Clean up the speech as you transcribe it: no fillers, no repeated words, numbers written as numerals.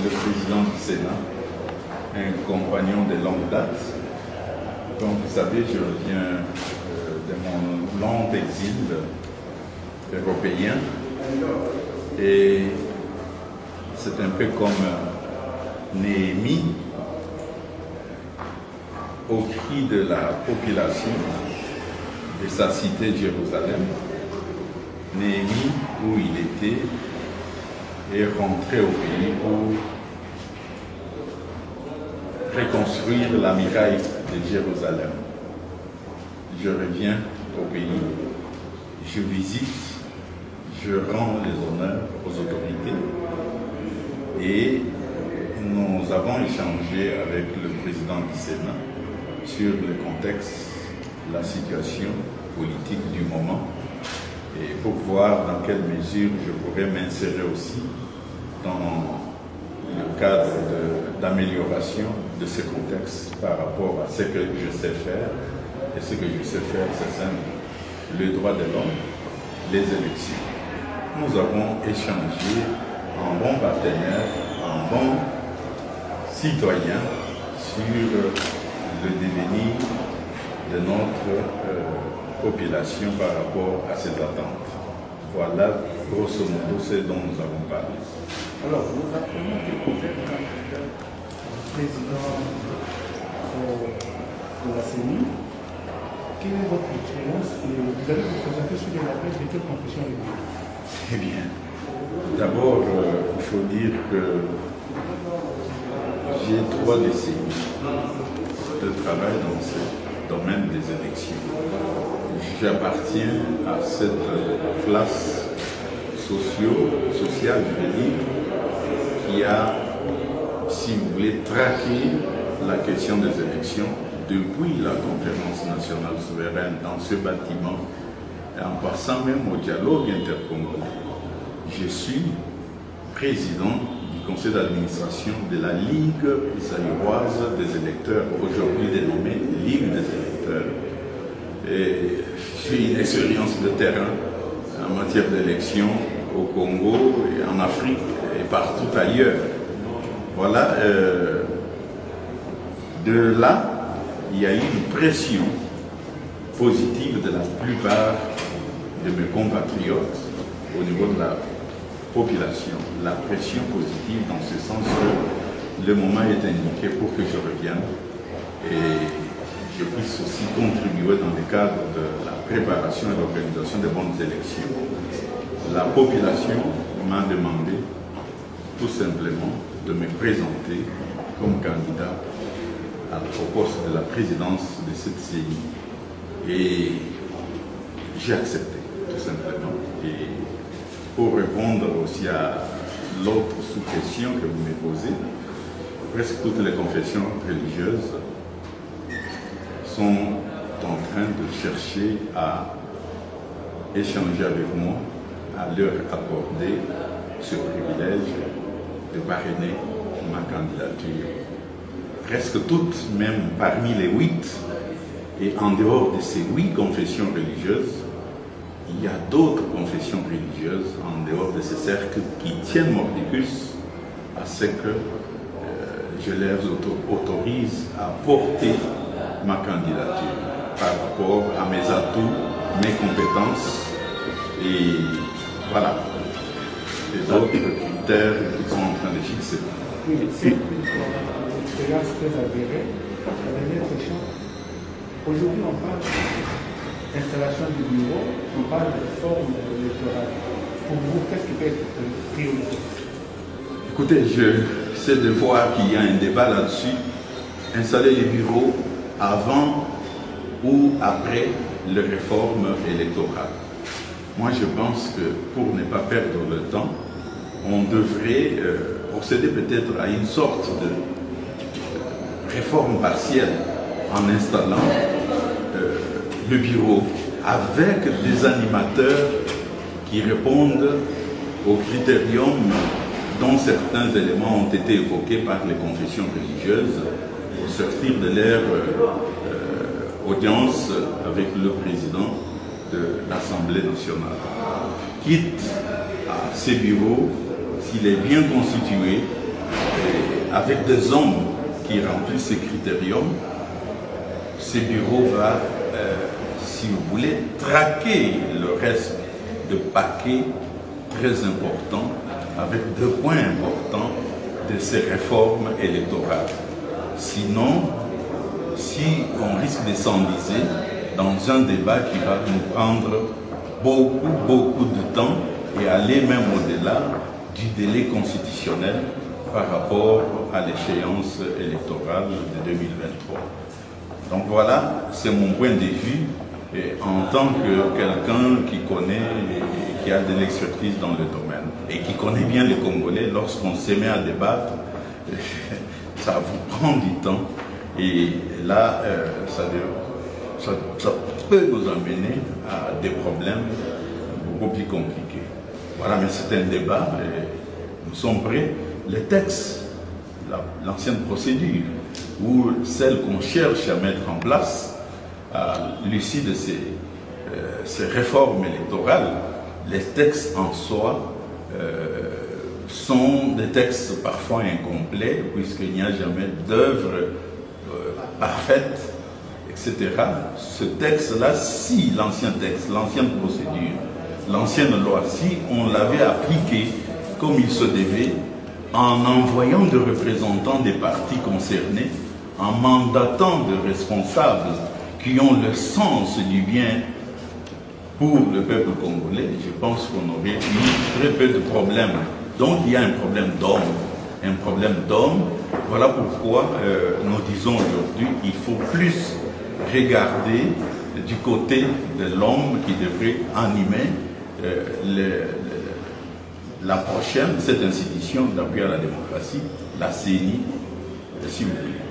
le président du Sénat, un compagnon de longue date. Comme vous savez, je reviens de mon long exil européen et c'est un peu comme Néhémie au cri de la population de sa cité Jérusalem. Néhémie, où il était, est rentré au pays pour reconstruire la muraille de Jérusalem. Je reviens au pays, je visite, je rends les honneurs aux autorités et nous avons échangé avec le président du Sénat sur le contexte, la situation politique du moment et pour voir dans quelle mesure je pourrais m'insérer aussi dans le cadre d'amélioration de ce contexte par rapport à ce que je sais faire. Et ce que je sais faire, c'est simple, le droit de l'homme, les élections. Nous avons échangé en bon partenaire, en bon citoyen sur le devenir de notre population par rapport à ses attentes. Voilà grosso modo ce dont nous avons parlé. Alors, nous apprenons que vous êtes candidat président de la CENI. Quelle est votre expérience et vous allez vous présenter sur les appels de quelle confession religieuse? Eh bien, d'abord, il faut dire que j'ai 3 décennies de travail dans ce domaine des élections. J'appartiens à cette classe sociale, je veux dire, qui a, si vous voulez, traqué la question des élections depuis la conférence nationale souveraine dans ce bâtiment, et en passant même au dialogue intercongolais. Je suis président du conseil d'administration de la Ligue zaïroise des électeurs, aujourd'hui dénommée Ligue des électeurs. Et j'ai une expérience de terrain en matière d'élection au Congo et en Afrique et partout ailleurs. Voilà. De là, il y a eu une pression positive de la plupart de mes compatriotes au niveau de la population. La pression positive dans ce sens que le moment est indiqué pour que je revienne et je puisse aussi contribuer dans le cadre de la préparation et l'organisation des bonnes élections. La population m'a demandé tout simplement de me présenter comme candidat au poste de la présidence de cette CENI. Et j'ai accepté, tout simplement. Et pour répondre aussi à l'autre sous-question que vous me posez, presque toutes les confessions religieuses sont en train de chercher à échanger avec moi, à leur accorder ce privilège de parrainer ma candidature. Presque toutes, même parmi les 8, et en dehors de ces 8 confessions religieuses, il y a d'autres confessions religieuses en dehors de ces cercles qui tiennent mordicus à ce que je leur autorise à porter ma candidature par rapport à mes atouts, mes compétences et voilà, et d'autres critères qu'ils sont en train de fixer. Oui, c'est une expérience très avérée. La dernière question. Aujourd'hui, on parle d'installation du bureau, on parle de réforme électorale. Pour vous, qu'est-ce qui peut être prioritaire? Écoutez, je sais de voir qu'il y a un débat là-dessus. Installer les bureaux avant ou après les réformes électorales. Moi, je pense que pour ne pas perdre le temps, on devrait procéder peut-être à une sorte de réforme partielle en installant le bureau avec des animateurs qui répondent aux critériums dont certains éléments ont été évoqués par les confessions religieuses au sortir de leur audience avec le président de l'Assemblée nationale. Quitte à ces bureaux, s'il est bien constitué, avec des hommes qui remplissent ces critériums, ce bureau va, si vous voulez, traquer le reste de paquets très importants, avec 2 points importants de ces réformes électorales. Sinon, si on risque de s'enliser dans un débat qui va nous prendre beaucoup de temps et aller même au-delà du délai constitutionnel par rapport à l'échéance électorale de 2023. Donc voilà, c'est mon point de vue et en tant que quelqu'un qui connaît et qui a de l'expertise dans le domaine et qui connaît bien les Congolais. Lorsqu'on se met à débattre, ça vous prend du temps et là, ça peut nous amener à des problèmes beaucoup plus compliqués. Voilà, mais c'est un débat et nous sommes prêts. Les textes, l'ancienne procédure, ou celle qu'on cherche à mettre en place à l'issue de ces réformes électorales, les textes en soi sont des textes parfois incomplets, puisqu'il n'y a jamais d'œuvre parfaite, etc. Ce texte-là, si l'ancien texte, l'ancienne procédure, l'ancienne loi, si on l'avait appliqué comme il se devait, en envoyant des représentants des partis concernés, en mandatant des responsables qui ont le sens du bien pour le peuple congolais, je pense qu'on aurait eu très peu de problèmes. Donc il y a un problème d'homme, Voilà pourquoi nous disons aujourd'hui qu'il faut plus regarder du côté de l'homme qui devrait animer la prochaine, cette institution d'appui à la démocratie, la CENI, s'il vous plaît.